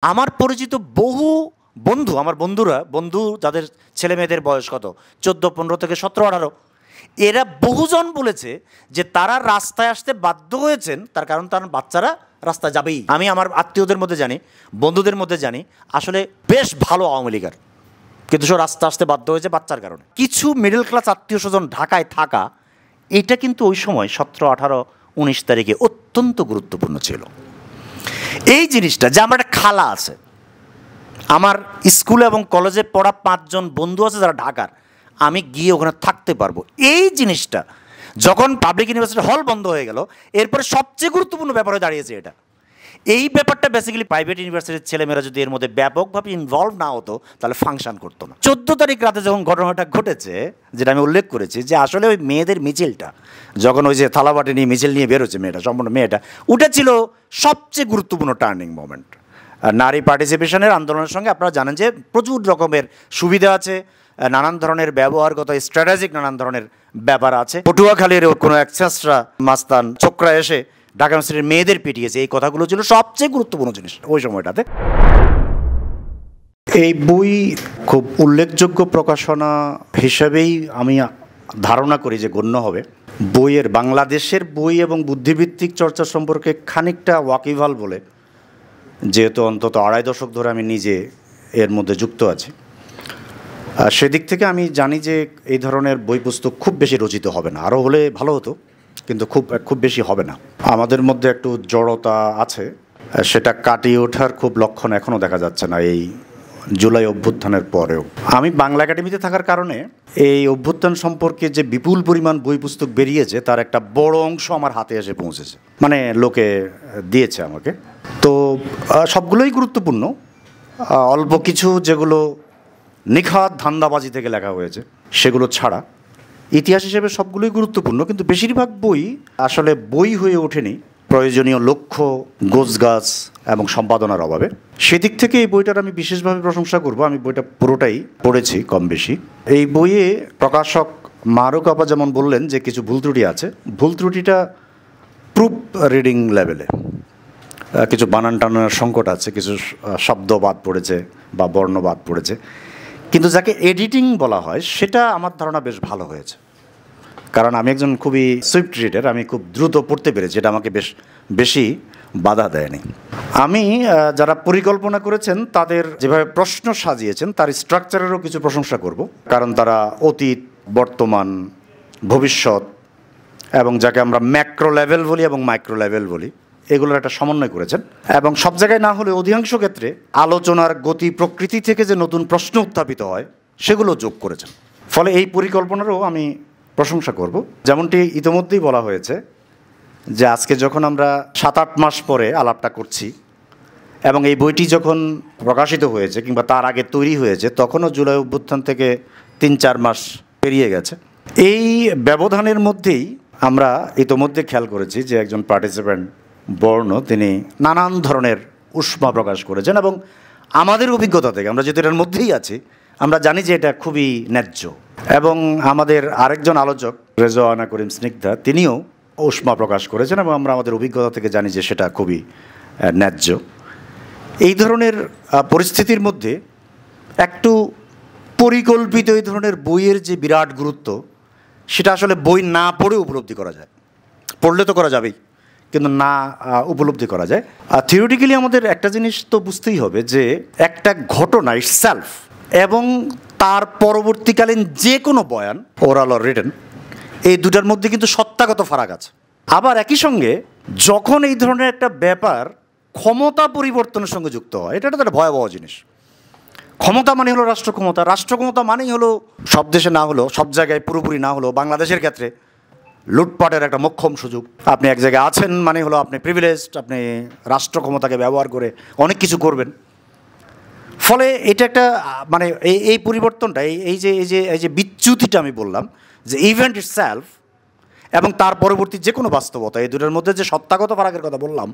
আমার পরিচিত বহু বন্ধু, আমার বন্ধু যাদের ছেলে মেয়েদের বয়স কত 14-15 থেকে 17-18, এরা বহুজন বলেছে যে তারা রাস্তায় আসতে বাধ্য হয়েছেন, তার কারণ তার বাচ্চারা রাস্তায় যাবেই। আমি আমার আত্মীয়দের মধ্যে জানি, বন্ধুদের মধ্যে জানি, আসলে বেশ ভালো আওয়ামী লীগের, কিন্তু সে রাস্তা আসতে বাধ্য হয়েছে বাচ্চার কারণে। কিছু মিডল ক্লাস আত্মীয় স্বজন ঢাকায় থাকা, এটা কিন্তু ওই সময় 17, 18, 19 তারিখে অত্যন্ত গুরুত্বপূর্ণ ছিল। এই জিনিসটা যে আমার একটা খালা আছে, আমার স্কুলে এবং কলেজে পড়া 5 জন বন্ধু আছে যারা ঢাকার, আমি গিয়ে ওখানে থাকতে পারবো, এই জিনিসটা যখন পাবলিক ইউনিভার্সিটি হল বন্ধ হয়ে গেল, এরপরে সবচেয়ে গুরুত্বপূর্ণ ব্যাপার হয়ে দাঁড়িয়েছে এটা। এই ব্যাপারটা বেসিক্যালি প্রাইভেট ইউনিভার্সিটির ছেলেমেয়েরা যদি এর মধ্যে ব্যাপকভাবে ইনভলভ না হতো তাহলে ফাংশন করতো না। 14 তারিখ রাতে যখন ঘটনাটা ঘটেছে, যেটা আমি উল্লেখ করেছি, যে আসলে ওই মেয়েদের মিছিলটা যখন ওই যে থালাবাটি নিয়ে মিছিল নিয়ে বেরোচ্ছে মেয়েটা, সম্পূর্ণ মেয়েটা, ওটা ছিল সবচেয়ে গুরুত্বপূর্ণ টার্নিং মোমেন্ট নারী পার্টিসিপেশনের আন্দোলনের সঙ্গে। আপনারা জানেন যে প্রচুর রকমের সুবিধা আছে, নানান ধরনের ব্যবহারগত স্ট্র্যাটেজিক নানান ধরনের ব্যাপার আছে। পটুয়াখালীর কোনো এক্সেসরা মাস্তান ছোকরা এসে ঢাকা ইউনিভার্সিটির মেয়েদের পিটিয়েছে, এই কথাগুলো ছিল সবচেয়ে গুরুত্বপূর্ণ জিনিস ওই সময়টাতে। এই বই খুব উল্লেখযোগ্য প্রকাশনা হিসেবেই আমি ধারণা করি যে গণ্য হবে। বইয়ের বাংলাদেশের বই এবং বুদ্ধিভিত্তিক চর্চা সম্পর্কে খানিকটা ওয়াকিবহাল বলে, যেহেতু অন্তত 2.5 দশক ধরে আমি নিজে এর মধ্যে যুক্ত আছি, সেদিক থেকে আমি জানি যে এই ধরনের বই পুস্তক খুব বেশি রচিত হবে না। আরও হলে ভালো হতো, কিন্তু খুব বেশি হবে না। আমাদের মধ্যে একটু জড়তা আছে, সেটা কাটিয়ে ওঠার খুব লক্ষণ এখনও দেখা যাচ্ছে না এই জুলাই অভ্যুত্থানের পরেও। আমি বাংলা একাডেমিতে থাকার কারণে এই অভ্যুত্থান সম্পর্কে যে বিপুল পরিমাণ বই পুস্তক বেরিয়েছে তার একটা বড় অংশ আমার হাতে এসে পৌঁছেছে, মানে লোকে দিয়েছে আমাকে। তো সবগুলোই গুরুত্বপূর্ণ, অল্প কিছু যেগুলো নিখাত ধান্দাবাজি থেকে লেখা হয়েছে সেগুলো ছাড়া ইতিহাস হিসেবে সবগুলোই গুরুত্বপূর্ণ, কিন্তু বেশিরভাগ বই আসলে বই হয়ে ওঠেনি প্রয়োজনীয় লক্ষ্য, গোছগাছ এবং সম্পাদনার অভাবে। সেদিক থেকে এই বইটার আমি বিশেষভাবে প্রশংসা করব। আমি বইটা পুরোটাই পড়েছি কম বেশি। এই বইয়ে প্রকাশক মারুক আপা যেমন বললেন যে কিছু ভুল ত্রুটি আছে, ভুল ত্রুটিটা প্রুফ রিডিং লেভেলে, কিছু বানান টানানোর সংকট আছে, কিছু শব্দ বাদ পড়েছে বা বর্ণ বাদ পড়েছে, কিন্তু যাকে এডিটিং বলা হয় সেটা আমার ধারণা বেশ ভালো হয়েছে। কারণ আমি একজন খুবই সুইফট রিডার, আমি খুব দ্রুত পড়তে পেরেছি, এটা আমাকে বেশি বাধা দেয়নি। আমি যারা পরিকল্পনা করেছেন তাদের যেভাবে প্রশ্ন সাজিয়েছেন তার স্ট্রাকচারেরও কিছু প্রশংসা করব, কারণ তারা অতীত, বর্তমান, ভবিষ্যৎ এবং যাকে আমরা ম্যাক্রো লেভেল বলি এবং মাইক্রো লেভেল বলি, এগুলোর একটা সমন্বয় করেছেন। এবং সব জায়গায় না হলে অধিকাংশ ক্ষেত্রে আলোচনার গতি প্রকৃতি থেকে যে নতুন প্রশ্ন উত্থাপিত হয় সেগুলো যোগ করেছেন। ফলে এই পরিকল্পনারও আমি প্রশংসা করব। যেমনটি ইতিমধ্যেই বলা হয়েছে যে আজকে যখন আমরা 7-8 মাস পরে আলাপটা করছি এবং এই বইটি যখন প্রকাশিত হয়েছে কিংবা তার আগে তৈরি হয়েছে, তখনও জুলাই অভ্যুত্থান থেকে 3-4 মাস পেরিয়ে গেছে। এই ব্যবধানের মধ্যেই আমরা ইতিমধ্যে খেয়াল করেছি যে একজন পার্টিসিপেন্ট বর্ণ তিনি নানান ধরনের উষ্মা প্রকাশ করেছেন, এবং আমাদের অভিজ্ঞতা থেকে আমরা যেহেতু এটার মধ্যেই আছি আমরা জানি যে এটা খুবই ন্যায্য। এবং আমাদের আরেকজন আলোচক রেজওয়ানা করিম স্নিগ্ধা, তিনিও উষ্মা প্রকাশ করেছেন এবং আমরা আমাদের অভিজ্ঞতা থেকে জানি যে সেটা খুবই ন্যায্য। এই ধরনের পরিস্থিতির মধ্যে একটু পরিকল্পিত এই ধরনের বইয়ের যে বিরাট গুরুত্ব, সেটা আসলে বই না পড়ে উপলব্ধি করা যায়। পড়লে তো করা যাবেই, কিন্তু না উপলব্ধি করা যায়। থিওরিটিক্যালি আমাদের একটা জিনিস তো বুঝতেই হবে যে একটা ঘটনা ইটসেলফ এবং তার পরবর্তীকালীন যে কোনো বয়ান, ওরাল অর রিটেন, এই দুটার মধ্যে কিন্তু সত্তাগত ফারাক আছে। আবার একই সঙ্গে যখন এই ধরনের একটা ব্যাপার ক্ষমতা পরিবর্তনের সঙ্গে যুক্ত হয়, এটা একটা ভয়াবহ জিনিস। ক্ষমতা মানে হলো রাষ্ট্র ক্ষমতা, রাষ্ট্র ক্ষমতা মানেই হলো সব দেশে না হলেও, সব জায়গায় পুরোপুরি না হলেও বাংলাদেশের ক্ষেত্রে লুটপাটের একটা মোক্ষম সুযোগ। আপনি এক জায়গায় আছেন মানে হলো আপনি প্রিভিলেজড, আপনি রাষ্ট্র ক্ষমতাকে ব্যবহার করে অনেক কিছু করবেন। ফলে এটা একটা মানে এই পরিবর্তনটা, এই যে বিচ্যুতিটা আমি বললাম যে ইভেন্ট ইটসেলফ এবং তার পরবর্তী যে কোনো বাস্তবতা, এই দুটোর মধ্যে যে সত্তাগত ফারাকের কথা বললাম,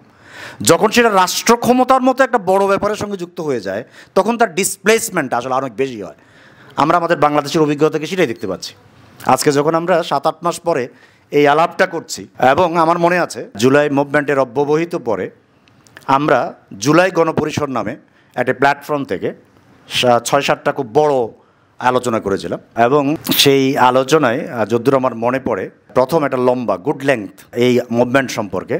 যখন সেটা রাষ্ট্র ক্ষমতার মতো একটা বড় ব্যাপারের সঙ্গে যুক্ত হয়ে যায় তখন তার ডিসপ্লেসমেন্ট আসলে অনেক বেশি হয়। আমরা আমাদের বাংলাদেশের অভিজ্ঞতা থেকে সেটাই দেখতে পাচ্ছি। আজকে যখন আমরা 7-8 মাস পরে এই আলাপটা করছি, এবং আমার মনে আছে জুলাই মুভমেন্টের অব্যবহিত পরে আমরা জুলাই গণপরিষদ নামে একটা প্ল্যাটফর্ম থেকে 6-7টা খুব বড় আলোচনা করেছিলাম, এবং সেই আলোচনায় যদ্দূর আমার মনে পড়ে প্রথম একটা লম্বা গুড লেংথ এই মুভমেন্ট সম্পর্কে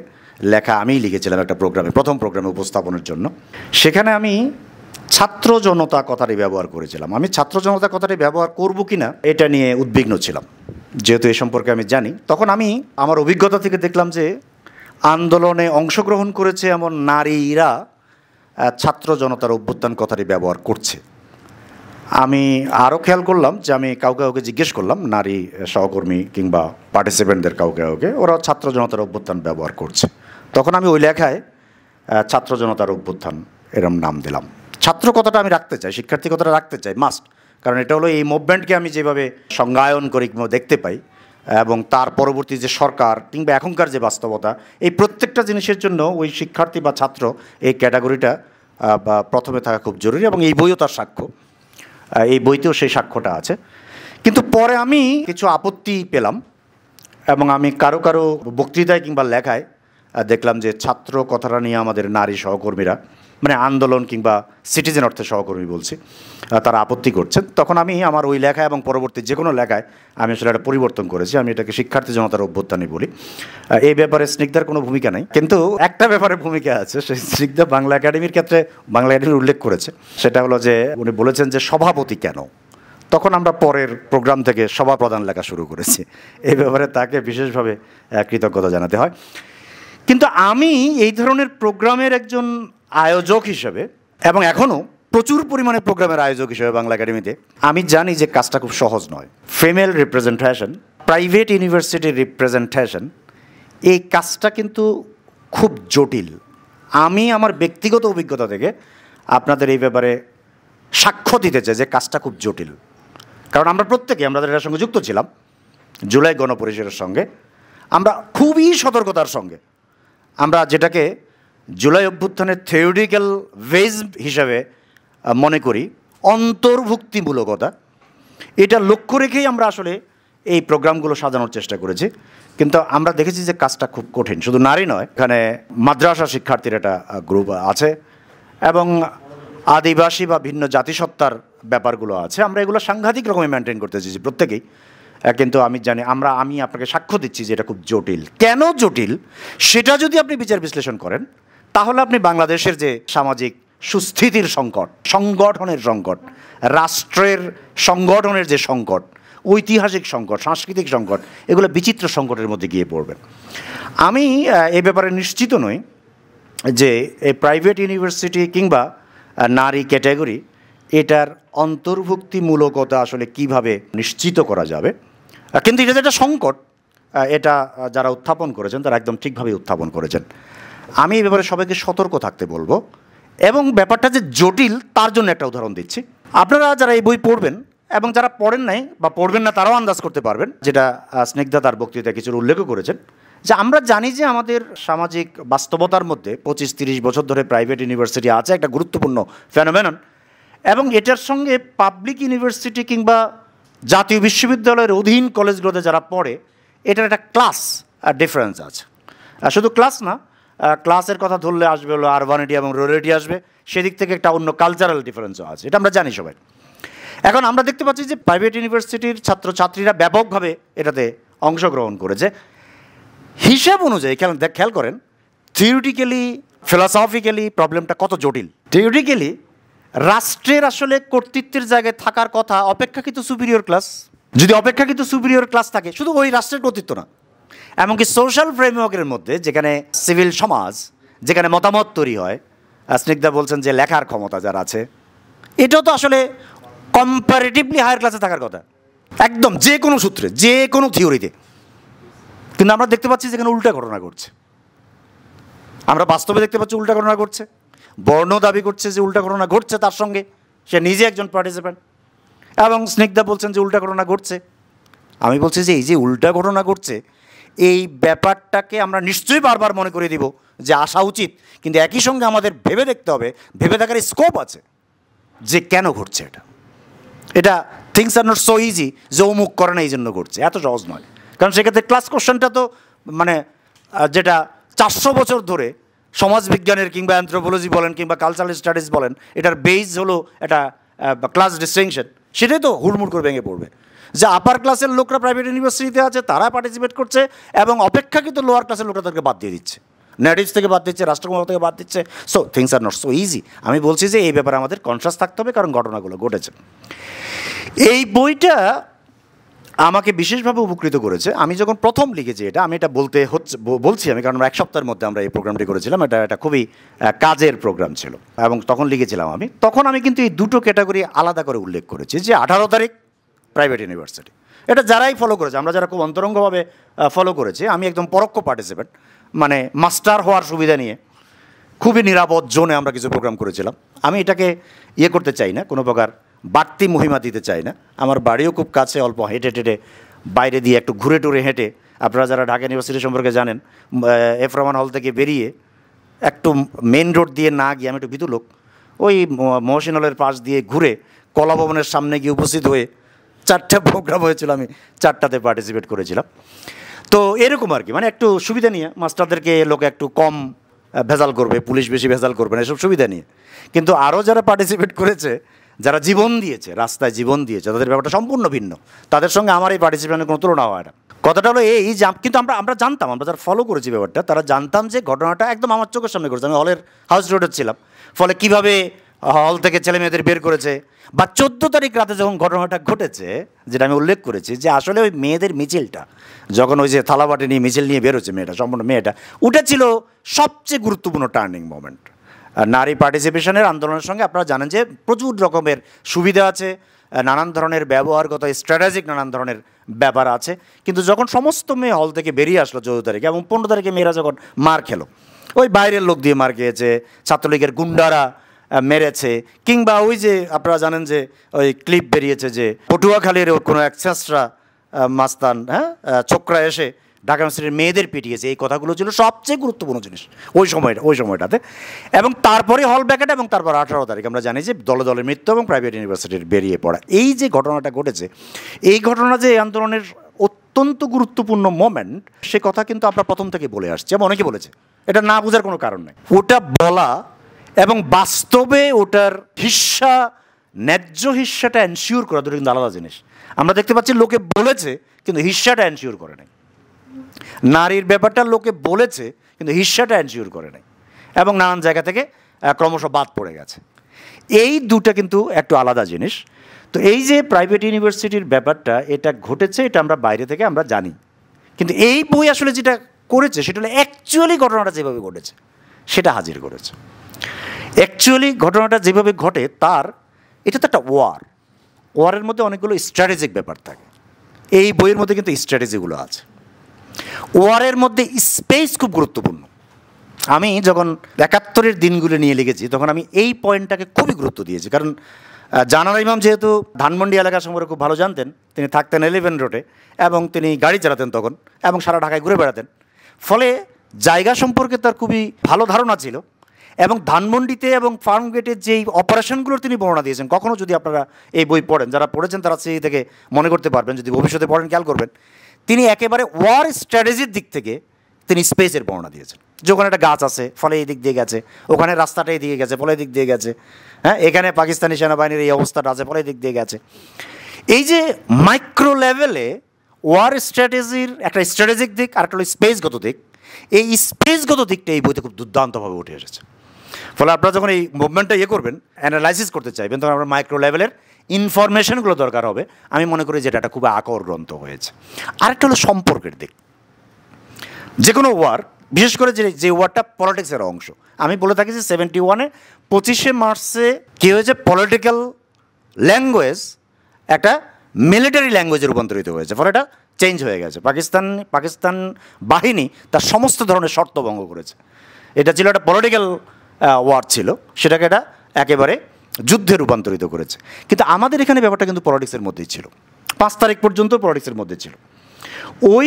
লেখা আমিই লিখেছিলাম একটা প্রোগ্রামে, প্রথম প্রোগ্রামে উপস্থাপনের জন্য। সেখানে আমি ছাত্র জনতা কথাটি ব্যবহার করেছিলাম। আমি ছাত্র জনতা কথাটি ব্যবহার করব কি না এটা নিয়ে উদ্বিগ্ন ছিলাম, যেহেতু এ সম্পর্কে আমি জানি। তখন আমি আমার অভিজ্ঞতা থেকে দেখলাম যে আন্দোলনে অংশগ্রহণ করেছে এমন নারীরা ছাত্র জনতার অভ্যুত্থান কথাটি ব্যবহার করছে। আমি আরও খেয়াল করলাম যে আমি কাউকে জিজ্ঞেস করলাম, নারী সহকর্মী কিংবা পার্টিসিপেন্টদের কাউকে, ওরা ছাত্র জনতার অভ্যুত্থান ব্যবহার করছে। তখন আমি ওই লেখায় ছাত্র জনতার অভ্যুত্থান এরম নাম দিলাম। ছাত্র কথাটা আমি রাখতে চাই, শিক্ষার্থী কথাটা রাখতে চাই মাস্ট, কারণ এটা হলো এই মুভমেন্টকে আমি যেভাবে সংজ্ঞায়ন করি কিংবা দেখতে পাই, এবং তার পরবর্তী যে সরকার কিংবা এখনকার যে বাস্তবতা, এই প্রত্যেকটা জিনিসের জন্য ওই শিক্ষার্থী বা ছাত্র এই ক্যাটাগরিটা প্রথমে থাকা খুব জরুরি, এবং এই বইও তার সাক্ষ্য, এই বইতেও সেই সাক্ষ্যটা আছে। কিন্তু পরে আমি কিছু আপত্তি পেলাম, এবং আমি কারো বক্তৃতায় কিংবা লেখায় দেখলাম যে ছাত্র কথাটা নিয়ে আমাদের নারী সহকর্মীরা, মানে আন্দোলন কিংবা সিটিজেন অর্থে সহকর্মী বলছি, তারা আপত্তি করছেন। তখন আমি আমার ওই লেখা এবং পরবর্তী যে কোনো লেখায় আমি আসলে এটা পরিবর্তন করেছি, আমি এটাকে শিক্ষার্থী জনতার অভ্যুত্থানই বলি। এই ব্যাপারে স্নিগ্ধার কোনো ভূমিকা নেই, কিন্তু একটা ব্যাপারে ভূমিকা আছে। সেই স্নিগ্ধা বাংলা একাডেমির ক্ষেত্রে বাংলা একাডেমির উল্লেখ করেছে, সেটা হলো যে উনি বলেছেন যে সভাপতি কেন। তখন আমরা পরের প্রোগ্রাম থেকে সভাপ্রধান লেখা শুরু করেছি। এই ব্যাপারে তাকে বিশেষভাবে কৃতজ্ঞতা জানাতে হয়। কিন্তু আমি এই ধরনের প্রোগ্রামের একজন আয়োজক হিসেবে, এবং এখনও প্রচুর পরিমাণে প্রোগ্রামের আয়োজক হিসেবে বাংলা একাডেমিতে, আমি জানি যে কাজটা খুব সহজ নয়। ফিমেল রিপ্রেজেন্টেশন, প্রাইভেট ইউনিভার্সিটির রিপ্রেজেন্টেশন, এই কাজটা কিন্তু খুব জটিল। আমি আমার ব্যক্তিগত অভিজ্ঞতা থেকে আপনাদের এই ব্যাপারে সাক্ষ্য দিতে চাই যে কাজটা খুব জটিল। কারণ আমরা প্রত্যেকে আমাদের এটার সঙ্গে যুক্ত ছিলাম, জুলাই গণপরিষদের সঙ্গে। আমরা খুবই সতর্কতার সঙ্গে আমরা যেটাকে জুলাই অভ্যুত্থানের থিওরিটিক্যাল বেস হিসাবে মনে করি, অন্তর্ভুক্তিমূলকতা, এটা লক্ষ্য রেখেই আমরা আসলে এই প্রোগ্রামগুলো সাজানোর চেষ্টা করেছি। কিন্তু আমরা দেখেছি যে কাজটা খুব কঠিন। শুধু নারী নয়, এখানে মাদ্রাসা শিক্ষার্থীর একটা গ্রুপ আছে, এবং আদিবাসী বা ভিন্ন জাতিসত্তার ব্যাপারগুলো আছে। আমরা এগুলো সাংঘাতিক রকমের মেনটেন করতে চেয়েছি প্রত্যেকেই, কিন্তু আমি জানি আমি আপনাকে সাক্ষ্য দিচ্ছি যে এটা খুব জটিল। কেন জটিল সেটা যদি আপনি বিচার বিশ্লেষণ করেন, তাহলে আপনি বাংলাদেশের যে সামাজিক সুস্থিতির সংকট, সংগঠনের সংকট, রাষ্ট্রের সংগঠনের যে সংকট, ঐতিহাসিক সংকট, সাংস্কৃতিক সংকট, এগুলো বিচিত্র সংকটের মধ্যে গিয়ে পড়বেন। আমি এ ব্যাপারে নিশ্চিত নই যে এই প্রাইভেট ইউনিভার্সিটি কিংবা নারী ক্যাটাগরি, এটার অন্তর্ভুক্তিমূলকতা আসলে কিভাবে নিশ্চিত করা যাবে। কিন্তু এটা যে একটা সংকট, এটা যারা উত্থাপন করেছেন তারা একদম ঠিকভাবে উত্থাপন করেছেন। আমি এই ব্যাপারে সবাইকে সতর্ক থাকতে বলবো, এবং ব্যাপারটা যে জটিল তার জন্য একটা উদাহরণ দিচ্ছি। আপনারা যারা এই বই পড়বেন এবং যারা পড়েন নাই বা পড়বেন না, তারাও আন্দাজ করতে পারবেন, যেটা স্নিগ্ধা তার বক্তৃতায় কিছু উল্লেখও করেছেন, যে আমরা জানি যে আমাদের সামাজিক বাস্তবতার মধ্যে 25-30 বছর ধরে প্রাইভেট ইউনিভার্সিটি আছে, একটা গুরুত্বপূর্ণ ফেনোমেনন, এবং এটার সঙ্গে পাবলিক ইউনিভার্সিটি কিংবা জাতীয় বিশ্ববিদ্যালয়ের অধীন কলেজগুলোতে যারা পড়ে, এটার একটা ক্লাস ডিফারেন্স আছে। শুধু ক্লাস না, ক্লাসের কথা ধরলে আসবে হলো আরবানিটি এবং রুরালিটি আসবে, সেদিক থেকে একটা অন্য কালচারাল ডিফারেন্সও আছে, এটা আমরা জানি সবাই। এখন আমরা দেখতে পাচ্ছি যে প্রাইভেট ইউনিভার্সিটির ছাত্রছাত্রীরা ব্যাপকভাবে এটাতে অংশগ্রহণ করেছে। হিসাব অনুযায়ী খেয়াল করেন, থিওরিটিক্যালি ফিলসফিক্যালি প্রবলেমটা কত জটিল। থিওরিটিক্যালি রাষ্ট্রের আসলে কর্তৃত্বের জায়গায় থাকার কথা অপেক্ষাকৃত সুপিরিয়র ক্লাস। যদি অপেক্ষাকৃত সুপিরিয়র ক্লাস থাকে, শুধু ওই রাষ্ট্রের কর্তৃত্ব না, এমনকি সোশ্যাল ফ্রেমওয়ার্কের মধ্যে যেখানে সিভিল সমাজ, যেখানে মতামত তৈরি হয়, স্নিগ্ধা বলছেন যে লেখার ক্ষমতা যার আছে, এটাও তো আসলে কম্পারেটিভলি হায়ার ক্লাসে থাকার কথা, একদম যে কোনো সূত্রে, যে কোনো থিওরিতে। কিন্তু আমরা দেখতে পাচ্ছি যেখানে উল্টা ঘটনা ঘটছে। আমরা বাস্তবে দেখতে পাচ্ছি উল্টা ঘটনা ঘটছে। বর্ণ দাবি করছে যে উল্টা ঘটনা ঘটছে, তার সঙ্গে সে নিজে একজন পার্টিসিপেন্ট, এবং স্নিগ্ধা বলছেন যে উল্টা ঘটনা ঘটছে। আমি বলছি যে এই যে উল্টা ঘটনা ঘটছে, এই ব্যাপারটাকে আমরা নিশ্চয়ই বারবার মনে করে দিব যে আসা উচিত, কিন্তু একই সঙ্গে আমাদের ভেবে দেখতে হবে, ভেবে দেখার স্কোপ আছে যে কেন ঘটছে এটা। Things are not so easy যে অমুক করে না এই জন্য ঘটছে, এত সহজ নয়। কারণ সেক্ষেত্রে ক্লাস কোশ্চেনটা তো মানে যেটা 400 বছর ধরে সমাজবিজ্ঞানের কিংবা অ্যানথ্রোপোলজি বলেন কিংবা কালচারাল স্টাডিজ বলেন, এটার বেস হলো একটা ক্লাস ডিস্টিংশন, সেটাই তো হুড়মুড় করে ভেঙে পড়বে। যে আপার ক্লাসের লোকরা প্রাইভেট ইউনিভার্সিটিতে আছে, তারা পার্টিসিপেট করছে, এবং অপেক্ষাকৃত লোয়ার ক্লাসের লোকরা তাদেরকে বাদ দিয়ে দিচ্ছে, নেটিভস থেকে বাদ দিচ্ছে, রাষ্ট্রকুমার থেকে বাদ দিচ্ছে। So things are not so easy. আমি বলছি যে এই ব্যাপারে আমাদের কনসাস থাকতে হবে, কারণ ঘটনাগুলো ঘটেছে। এই বইটা আমাকে বিশেষভাবে উপকৃত করেছে। আমি যখন প্রথম লিখেছি এটা, আমি এটা বলছি আমি, কারণ এক সপ্তাহের মধ্যে আমরা এই প্রোগ্রামটি করেছিলাম, এটা খুবই কাজের প্রোগ্রাম ছিল, এবং তখন লিখেছিলাম আমি। তখন আমি কিন্তু এই দুটো ক্যাটাগরি আলাদা করে উল্লেখ করেছি, যে 18 তারিখ প্রাইভেট ইউনিভার্সিটি, এটা যারাই ফলো করেছে, আমরা যারা খুব অন্তরঙ্গভাবে ফলো করেছি, আমি একদম পরোক্ষ পার্টিসিপেন্ট, মানে মাস্টার হওয়ার সুবিধা নিয়ে খুবই নিরাপদ জোনে আমরা কিছু প্রোগ্রাম করেছিলাম। আমি এটাকে করতে চাই না, কোনো প্রকার বাড়তি মহিমা দিতে চাই না। আমার বাড়িও খুব কাছে, অল্প হেঁটে টেটে বাইরে দিয়ে একটু ঘুরে টুরে হেঁটে, আপনারা যারা ঢাকা ইউনিভার্সিটি সম্পর্কে জানেন, এফ রহমান হল থেকে বেরিয়ে একটু মেন রোড দিয়ে না গিয়ে, আমি একটু ভীতু লোক, ওই মহসিন হলের পাশ দিয়ে ঘুরে কলা ভবনের সামনে গিয়ে উপস্থিত হয়ে 4টা প্রোগ্রাম হয়েছিল, আমি 4টাতে পার্টিসিপেট করেছিলাম। তো এরকম আর কি, মানে একটু সুবিধা নিয়ে, মাস্টারদেরকে লোকে একটু কম ভেজাল করবে, পুলিশ বেশি ভেজাল করবে না, এসব সুবিধা নিয়ে। কিন্তু আরও যারা পার্টিসিপেট করেছে, যারা জীবন দিয়েছে, রাস্তায় জীবন দিয়েছে, তাদের ব্যাপারটা সম্পূর্ণ ভিন্ন। তাদের সঙ্গে আমার এই পার্টিসিপেন্টের কোনো তুলনা হয় না। কথাটা হলো এই যে, কিন্তু আমরা জানতাম, আমরা যারা ফলো করেছি ব্যাপারটা, তারা জানতাম যে ঘটনাটা একদম আমার চোখের সামনে করেছে। আমি হলের হাউস রোডে ছিলাম, ফলে কীভাবে হল থেকে ছেলে মেয়েদের বের করেছে, বা 14 তারিখ রাতে যখন ঘটনাটা ঘটেছে, যেটা আমি উল্লেখ করেছি, যে আসলে ওই মেয়েদের মিছিলটা যখন ওই যে থালাবাটি নিয়ে মিছিল নিয়ে বেরোচ্ছে মেয়েটা, সম্পূর্ণ মেয়েটা, ওটা ছিল সবচেয়ে গুরুত্বপূর্ণ টার্নিং মোমেন্ট নারী পার্টিসিপেশনের আন্দোলনের সঙ্গে। আপনারা জানেন যে প্রচুর রকমের সুবিধা আছে, নানান ধরনের ব্যবহারগত স্ট্র্যাটেজিক নানান ধরনের ব্যাপার আছে, কিন্তু যখন সমস্ত মেয়ে হল থেকে বেরিয়ে আসলো 14 তারিখে, এবং 15 তারিখে মেয়েরা যখন মার খেলো, ওই বাইরের লোক দিয়ে মার খেয়েছে, ছাত্রলীগের গুন্ডারা মেরেছে, কিংবা ওই যে আপনারা জানেন যে ওই ক্লিপ বেরিয়েছে যে পটুয়াখালীর কোনো এক চেষ্টা মাস্তান, ছোকরা এসে ঢাকা ইউনিভার্সিটির মেয়েদের পিটিয়েছে, এই কথাগুলো ছিল সবচেয়ে গুরুত্বপূর্ণ জিনিস ওই সময়টাতে। এবং তারপরে হল ব্যাকেট, এবং তারপর 18 তারিখ আমরা জানি যে দলে দলে মৃত্যু এবং প্রাইভেট ইউনিভার্সিটির বেরিয়ে পড়া। এই যে ঘটনাটা ঘটেছে, এই ঘটনা যে এই আন্দোলনের অত্যন্ত গুরুত্বপূর্ণ মোমেন্ট, সে কথা কিন্তু আমরা প্রথম থেকে বলে আসছি, এবং অনেকে বলেছে, এটা না বোঝার কোনো কারণ নেই। ওটা বলা এবং বাস্তবে ওটার ন্যায্য হিস্সাটা এনশিওর করা দুটো কিন্তু আলাদা জিনিস। আমরা দেখতে পাচ্ছি লোকে বলেছে কিন্তু হিস্সাটা এনশিওর করে নাই, নারীর ব্যাপারটা লোকে বলেছে কিন্তু হিস্সাটা এনশিওর করে নাই, এবং নানান জায়গা থেকে ক্রমশ বাদ পড়ে গেছে। এই দুটা কিন্তু একটু আলাদা জিনিস। তো এই যে প্রাইভেট ইউনিভার্সিটির ব্যাপারটা, এটা ঘটেছে, এটা আমরা বাইরে থেকে আমরা জানি, কিন্তু এই বই আসলে যেটা করেছে সেটা হলো অ্যাকচুয়ালি ঘটনাটা যেভাবে ঘটেছে সেটা হাজির করেছে। অ্যাকচুয়ালি ঘটনাটা যেভাবে ঘটে, এটা তো একটা ওয়ারের মধ্যে অনেকগুলো স্ট্র্যাটেজিক ব্যাপার থাকে, এই বইয়ের মধ্যে কিন্তু স্ট্র্যাটেজিগুলো আছে। ওয়ারের মধ্যে স্পেস খুব গুরুত্বপূর্ণ। আমি যখন 71-এর দিনগুলো নিয়ে লিখেছি, তখন আমি এই পয়েন্টটাকে খুবই গুরুত্ব দিয়েছি, কারণ জানালা ইমাম যেহেতু ধানমন্ডি এলাকা সম্পর্কে খুব ভালো জানতেন, তিনি থাকতেন 11 রোডে, এবং তিনি গাড়ি চালাতেন তখন, এবং সারা ঢাকায় ঘুরে বেড়াতেন, ফলে জায়গা সম্পর্কে তার খুবই ভালো ধারণা ছিল। এবং ধানমন্ডিতে এবং ফার্ম গেটের যেই অপারেশনগুলোর তিনি বর্ণনা দিয়েছেন, কখনও যদি আপনারা এই বই পড়েন, যারা পড়েছেন তারা সেই থেকে মনে করতে পারবেন, যদি ভবিষ্যতে পড়েন খেয়াল করবেন, তিনি একেবারে ওয়ার স্ট্র্যাটেজির দিক থেকে তিনি স্পেসের বর্ণনা দিয়েছেন। যে ওখানে একটা গাছ আছে, ফলে এই দিক দিয়ে গেছে, ওখানে রাস্তাটা এই দিকে গেছে, ফলে এই দিক দিয়ে গেছে, এখানে পাকিস্তানি সেনাবাহিনীর এই অবস্থাটা আছে, ফলে এই দিক দিয়ে গেছে। এই যে মাইক্রো লেভেলে ওয়ার স্ট্র্যাটেজির একটা স্ট্র্যাটেজিক দিক, আর একটা হলো স্পেসগত দিক, এই স্পেসগত দিকটা এই বইতে খুব দুর্দান্তভাবে উঠে এসেছে। ফলে আপনারা যখন এই মুভমেন্টটা করবেন, অ্যানালাইসিস করতে চাইবেন, তখন আপনার মাইক্রো লেভেলের ইনফরমেশনগুলো দরকার হবে। আমি মনে করি যে এটা খুব আকর গ্রন্থ হয়েছে। আরেকটা হলো সম্পর্কের দিক। যে কোনো ওয়ার, বিশেষ করে যে ওয়ারটা পলিটিক্সের অংশ, আমি বলে থাকি যে 71-এ 25শে মার্চে কী হয়েছে, পলিটিক্যাল ল্যাঙ্গুয়েজ একটা মিলিটারি ল্যাঙ্গুয়েজে রূপান্তরিত হয়েছে, ফলে এটা চেঞ্জ হয়ে গেছে। পাকিস্তান বাহিনী তার সমস্ত ধরনের শর্ত ভঙ্গ করেছে। এটা ছিল একটা পলিটিক্যাল ওয়ার ছিল, সেটাকে এটা একেবারে যুদ্ধে রূপান্তরিত করেছে। কিন্তু আমাদের এখানে ব্যাপারটা কিন্তু পলিটিক্সের মধ্যেই ছিল, 5 তারিখ পর্যন্ত পলিটিক্সের মধ্যে ছিল। ওই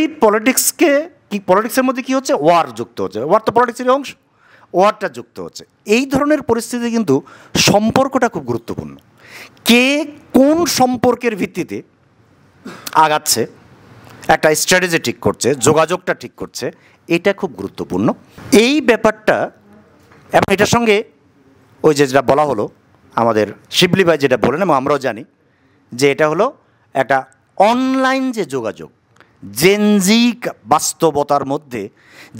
পলিটিক্সের মধ্যে কী হচ্ছে, ওয়ার যুক্ত হচ্ছে, ওয়ার তো পলিটিক্সের অংশ, ওয়ারটা যুক্ত হচ্ছে। এই ধরনের পরিস্থিতি কিন্তু সম্পর্কটা খুব গুরুত্বপূর্ণ। কে কোন সম্পর্কের ভিত্তিতে আগাচ্ছে, একটা স্ট্র্যাটেজি ঠিক করছে, যোগাযোগটা ঠিক করছে, এটা খুব গুরুত্বপূর্ণ। এই ব্যাপারটা এবং এটার সঙ্গে ওই যে যেটা বলা হলো আমাদের শিবলি ভাই যেটা বলেন এবং আমরাও জানি যে এটা হলো একটা অনলাইন যে যোগাযোগ, জেনজি বাস্তবতার মধ্যে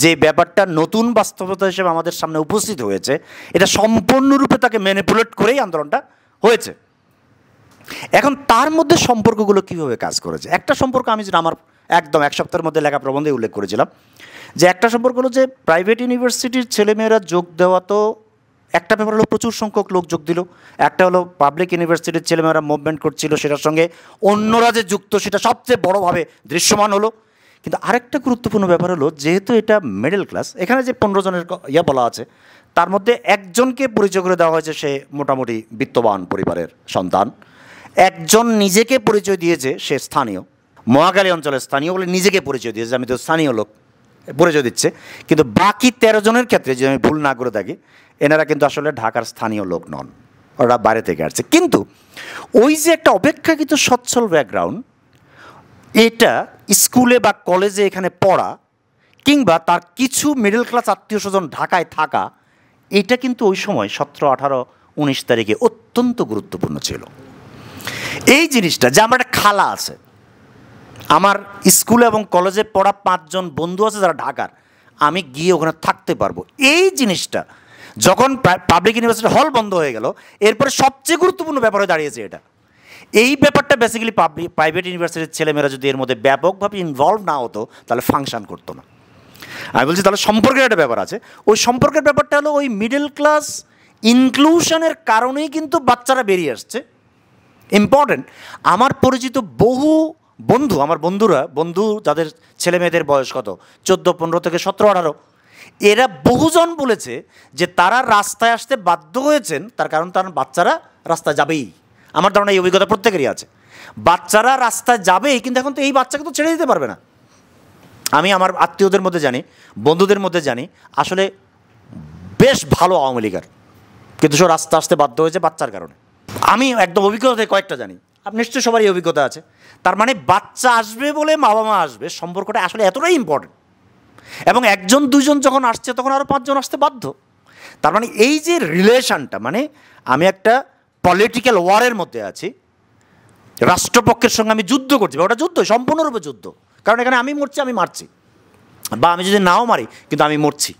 যে ব্যাপারটা নতুন বাস্তবতা হিসেবে আমাদের সামনে উপস্থিত হয়েছে, এটা সম্পূর্ণরূপে তাকে ম্যানিপুলেট করেই আন্দোলনটা হয়েছে। এখন তার মধ্যে সম্পর্কগুলো কীভাবে কাজ করেছে, একটা সম্পর্ক আমি যেটা আমার একদম এক সপ্তাহের মধ্যে লেখা প্রবন্ধে উল্লেখ করেছিলাম, যে একটা সম্পর্ক হলো যে প্রাইভেট ইউনিভার্সিটির ছেলেমেয়েরা যোগ দেওয়া, তো একটা ব্যাপার হলো প্রচুর সংখ্যক লোক যোগ দিল, একটা হলো পাবলিক ইউনিভার্সিটির ছেলেমেয়েরা মুভমেন্ট করছিল, সেটার সঙ্গে অন্যরা যে যুক্ত সেটা সবচেয়ে বড়োভাবে দৃশ্যমান হলো। কিন্তু আরেকটা গুরুত্বপূর্ণ ব্যাপার হলো, যেহেতু এটা মিডল ক্লাস, এখানে যে 15 জনের বলা আছে তার মধ্যে একজনকে পরিচয় করে দেওয়া হয়েছে সে মোটামুটি বিত্তবান পরিবারের সন্তান, একজন নিজেকে পরিচয় দিয়েছে সে স্থানীয়, মহাখালী অঞ্চলের স্থানীয় বলে নিজেকে পরিচয় দিয়েছে, আমি তো স্থানীয় লোক পরিচয় দিচ্ছে। কিন্তু বাকি 13 জনের ক্ষেত্রে যদি আমি ভুল না করে থাকি, এনারা কিন্তু আসলে ঢাকার স্থানীয় লোক নন, ওরা বাইরে থেকে আসছে। কিন্তু ওই যে একটা অপেক্ষাকৃত সচ্ছল ব্যাকগ্রাউন্ড, এটা স্কুলে বা কলেজে এখানে পড়া কিংবা তার কিছু মিডল ক্লাস আত্মীয় স্বজন ঢাকায় থাকা, এটা কিন্তু ওই সময় 17, 18, 19 তারিখে অত্যন্ত গুরুত্বপূর্ণ ছিল। এই জিনিসটা যে আমার একটা খালা আছে, আমার স্কুলে এবং কলেজে পড়া 5 জন বন্ধু আছে যারা ঢাকার, আমি গিয়ে ওখানে থাকতে পারবো, এই জিনিসটা যখন পাবলিক ইউনিভার্সিটি হল বন্ধ হয়ে গেল, এরপরে সবচেয়ে গুরুত্বপূর্ণ ব্যাপার হয়ে দাঁড়িয়েছে এটা। এই ব্যাপারটা বেসিক্যালি প্রাইভেট ইউনিভার্সিটির ছেলেমেয়েরা যদি এর মধ্যে ব্যাপকভাবে ইনভলভ না হতো তাহলে ফাংশন করতো না। আমি বলছি তাহলে সম্পর্কের একটা ব্যাপার আছে, ওই সম্পর্কের ব্যাপারটা হলো ওই মিডল ক্লাস ইনক্লুশনের কারণেই কিন্তু বাচ্চারা বেরিয়ে আসছে। ইম্পর্টেন্ট, আমার পরিচিত বহু বন্ধু, আমার বন্ধু যাদের ছেলে মেয়েদের বয়স কত 14, 15 থেকে 17, 18, এরা বহুজন বলেছে যে তারা রাস্তায় আসতে বাধ্য হয়েছেন, তার কারণ তার বাচ্চারা রাস্তায় যাবেই। আমার ধারণা এই অভিজ্ঞতা প্রত্যেকেরই আছে, বাচ্চারা রাস্তায় যাবেই, কিন্তু এখন তো এই বাচ্চাকে তো ছেড়ে দিতে পারবে না। আমি আমার আত্মীয়দের মধ্যে জানি, বন্ধুদের মধ্যে জানি, আসলে বেশ ভালো আওয়ামী লীগের, কিন্তু সে রাস্তা আসতে বাধ্য হয়েছে বাচ্চার কারণে। আমি একদম অভিজ্ঞতা থেকে কয়েকটা জানি, আপনি নিশ্চয়ই সবারই অভিজ্ঞতা আছে। তার মানে বাচ্চা আসবে বলে মা আসবে, সম্পর্কটা আসলে এতটাই ইম্পর্টেন্ট। এবং 1, 2 জন যখন আসছে তখন আরও 5 জন আসতে বাধ্য। তার মানে এই যে রিলেশনটা, মানে আমি একটা পলিটিক্যাল ওয়ারের মধ্যে আছি, রাষ্ট্রপক্ষের সঙ্গে আমি যুদ্ধ করছি, ওটা যুদ্ধ, সম্পূর্ণরূপে যুদ্ধ, কারণ এখানে আমি মরছি, আমি মারছি, বা আমি যদি নাও মারি কিন্তু আমি মরছি।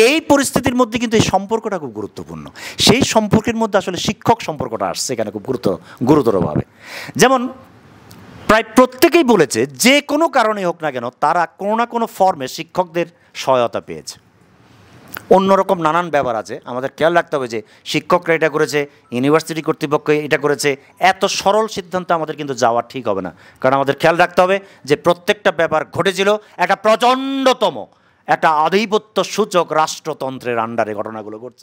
এই পরিস্থিতির মধ্যে কিন্তু এই সম্পর্কটা খুব গুরুত্বপূর্ণ। সেই সম্পর্কের মধ্যে আসলে শিক্ষক সম্পর্কটা আসছে এখানে খুব গুরুতরভাবে। যেমন প্রায় প্রত্যেকেই বলেছে যে কোনো কারণে হোক না কেন তারা কোনো না কোনো ফর্মে শিক্ষকদের সহায়তা পেয়েছে। অন্যরকম নানান ব্যাপার আছে, আমাদের খেয়াল রাখতে হবে যে শিক্ষকরা এটা করেছে, ইউনিভার্সিটি কর্তৃপক্ষ এটা করেছে, এত সরল সিদ্ধান্ত আমাদের কিন্তু যাওয়া ঠিক হবে না। কারণ আমাদের খেয়াল রাখতে হবে যে প্রত্যেকটা ব্যাপার ঘটেছিল একটা প্রচণ্ডতম একটা আধিপত্য সূচক রাষ্ট্রতন্ত্রের আন্ডারে ঘটনাগুলো ঘটছে।